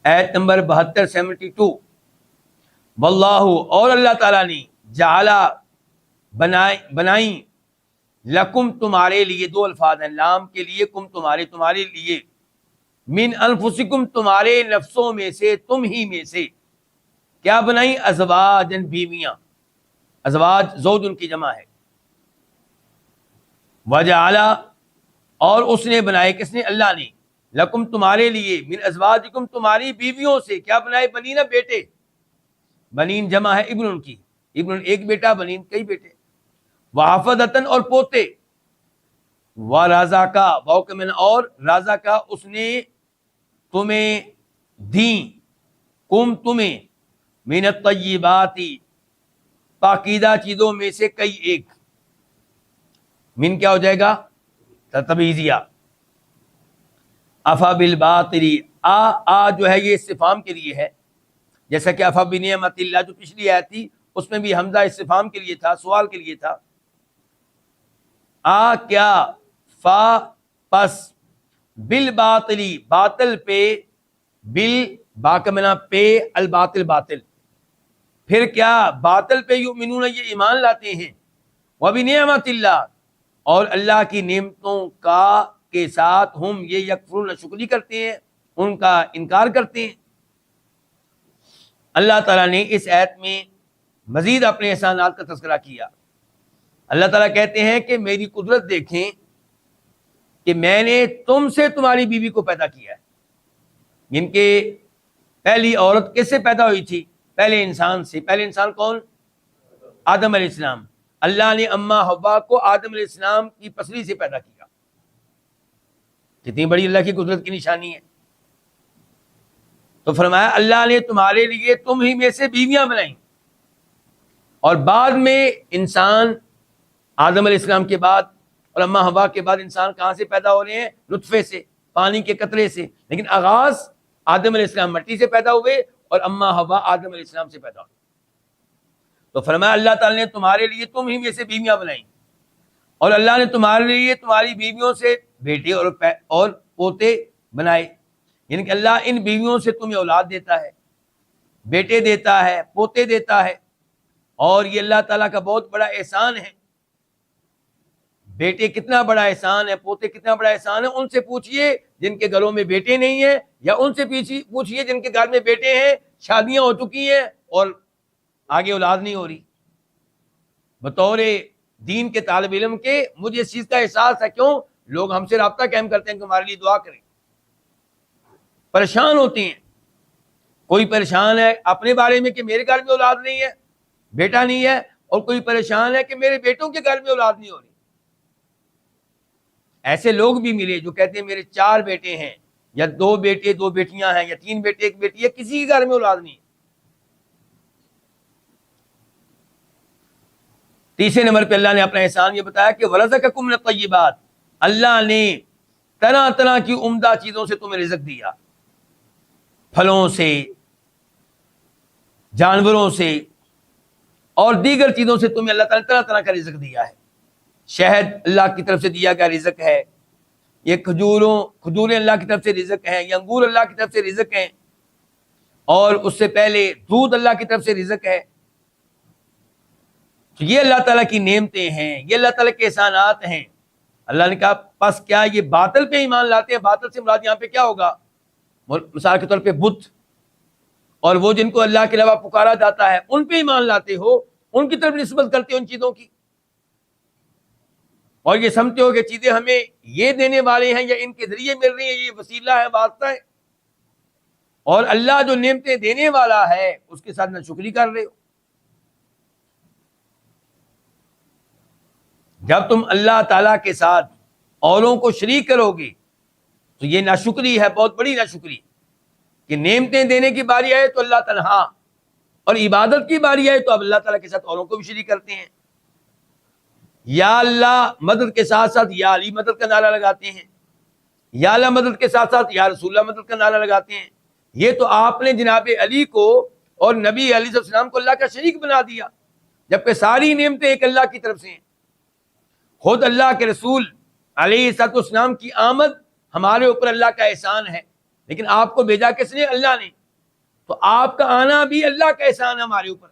آیت نمبر 72 واللہ، اور اللہ تعالیٰ نے جعلا بنائی لکم تمہارے لیے، دو الفاظ ہیں لام کے لیے، کم تمہارے لیے، من انفسکم تمہارے نفسوں میں سے، تم ہی میں سے کیا بنائی؟ ازواجن بیویاں، ازواج زوج ان کی جمع ہے، وجعلا اور اس نے بنائے، کس نے؟ اللہ نے، لکم تمہارے لیے، من ازواجکم تمہاری بیویوں سے کیا بنائے؟ بنین بیٹے، بنین جمع ہے ابن کی، ابن ایک بیٹا، بنین کئی بیٹے، وحفظتن اور پوتے، ورزقا واو کے معنی اور، رزقا اس نے تمہیں دیں، کم تمہیں، من الطیبات پاکیزہ چیزوں میں سے کئی ایک، من کیا ہو جائے گا؟ تبعیضیہ، افا بالباطل، آ جو ہے یہ استفہام کے لیے ہے، جیسا کہ افا بنعمت اللہ جو پچھلی آیت تھی اس میں بھی حمزہ استفہام کے لیے تھا، سوال کے لیے تھا، کیا، فا پس، بالباطل باطل پہ، بال با کا معنی پہ، الباطل باطل، پھر کیا؟ باطل پہ یؤمنون یہ ایمان لاتے ہیں، وبنعمت اللہ اور اللہ کی نعمتوں کے ساتھ، ہم یہ یکفرون ناشکری کرتے ہیں، ان کا انکار کرتے ہیں۔ اللہ تعالیٰ نے اس آیت میں مزید اپنے احسانات کا تذکرہ کیا۔ اللہ تعالیٰ کہتے ہیں کہ میری قدرت دیکھیں کہ میں نے تم سے تمہاری بیوی کو پیدا کیا ہے، جن کے پہلی عورت کس سے پیدا ہوئی تھی؟ پہلے انسان سے۔ پہلے انسان کون؟ آدم علیہ السلام۔ اللہ نے اماں حوا کو آدم علیہ السلام کی پسلی سے پیدا کیا۔ کتنی بڑی اللہ کی قدرت کی نشانی ہے۔ تو فرمایا اللہ نے تمہارے لیے تم ہی میں سے بیویاں بنائیں، اور بعد میں انسان آدم علیہ السلام کے بعد اور اماں حوا کے بعد انسان کہاں سے پیدا ہو رہے ہیں؟ نطفے سے، پانی کے قطرے سے، لیکن آغاز آدم علیہ السلام مٹی سے پیدا ہوئے اور اماں حوا آدم علیہ السلام سے پیدا ہوئے۔ تو فرمایا اللہ تعالیٰ نے تمہارے لیے تم ہی میں سے بیویاں بنائیں، اور اللہ نے تمہارے لیے تمہاری بیویوں سے بیٹے اور پوتے بنائے، یعنی کہ اللہ ان بیویوں سے تمہیں اولاد دیتا ہے، بیٹے دیتا ہے، پوتے دیتا ہے، اور یہ اللہ تعالیٰ کا بہت بڑا احسان ہے۔ بیٹے کتنا بڑا احسان ہے، پوتے کتنا بڑا احسان ہے، ان سے پوچھئے جن کے گھروں میں بیٹے نہیں ہیں، یا ان سے پوچھئے جن کے گھر میں بیٹے ہیں، شادیاں ہو چکی ہیں اور آگے اولاد نہیں ہو رہی۔ بطور دین کے طالب علم کے مجھے اس چیز کا احساس ہے، کیوں لوگ ہم سے رابطہ قائم کرتے ہیں کہ ہمارے لیے دعا کریں، پریشان ہوتے ہیں۔ کوئی پریشان ہے اپنے بارے میں کہ میرے گھر میں اولاد نہیں ہے، بیٹا نہیں ہے، اور کوئی پریشان ہے کہ میرے بیٹوں کے گھر میں اولاد نہیں ہو رہی۔ ایسے لوگ بھی ملے جو کہتے ہیں میرے 4 بیٹے ہیں، یا 2 بیٹے 2 بیٹیاں ہیں، یا 3 بیٹے 1 بیٹی ہے، کسی کے گھر میں اولاد نہیں ہے۔ تیسرے نمبر پہ اللہ نے اپنا احسان یہ بتایا کہ وَرَزَقَكُم مِنَ الطَّيِّبَاتِ، اللہ نے طرح طرح کی عمدہ چیزوں سے تمہیں رزق دیا، پھلوں سے، جانوروں سے، اور دیگر چیزوں سے تمہیں اللہ تعالیٰ نے طرح طرح کا رزق دیا ہے۔ شہد اللہ کی طرف سے دیا گیا رزق ہے، یہ کھجوریں اللہ کی طرف سے رزق ہیں، یہ انگور اللہ کی طرف سے رزق ہیں، اور اس سے پہلے دودھ اللہ کی طرف سے رزق ہے۔ تو یہ اللہ تعالیٰ کی نعمتیں ہیں، یہ اللہ تعالیٰ کے احسانات ہیں۔ اللہ نے کہا پس کیا یہ باطل پہ ایمان لاتے ہیں؟ باطل سے مراد یہاں پہ کیا ہوگا؟ مثال کے طور پہ بت، اور وہ جن کو اللہ کے علاوہ پکارا جاتا ہے ان پہ ایمان لاتے ہو، ان کی طرف نسبت کرتے ہو ان چیزوں کی، اور یہ سمجھتے ہو کہ چیزیں ہمیں یہ دینے والے ہیں یا ان کے ذریعے مل رہی ہیں، یہ وسیلہ ہے، واسطہ ہے، اور اللہ جو نعمتیں دینے والا ہے اس کے ساتھ ناشکری کر رہے ہو۔ جب تم اللہ تعالیٰ کے ساتھ اوروں کو شریک کرو گے تو یہ ناشکری ہے، بہت بڑی ناشکری، کہ نعمتیں دینے کی باری آئے تو اللہ تنہا، اور عبادت کی باری آئے تو اب اللہ تعالیٰ کے ساتھ اوروں کو بھی شریک کرتے ہیں۔ یا اللہ مدد کے ساتھ ساتھ یا علی مدد کا نعرہ لگاتے ہیں، یا اللہ مدد کے ساتھ ساتھ یا رسول اللہ مدد کا نعرہ لگاتے ہیں۔ یہ تو آپ نے جناب علی کو اور نبی علیہ السلام کو اللہ کا شریک بنا دیا، جبکہ ساری نعمتیں ایک اللہ کی طرف سے ہیں۔ خود اللہ کے رسول علیہ السلام کی آمد ہمارے اوپر اللہ کا احسان ہے، لیکن آپ کو بھیجا کس نے؟ اللہ نے. تو آپ کا آنا بھی اللہ کا احسان ہے ہمارے اوپر.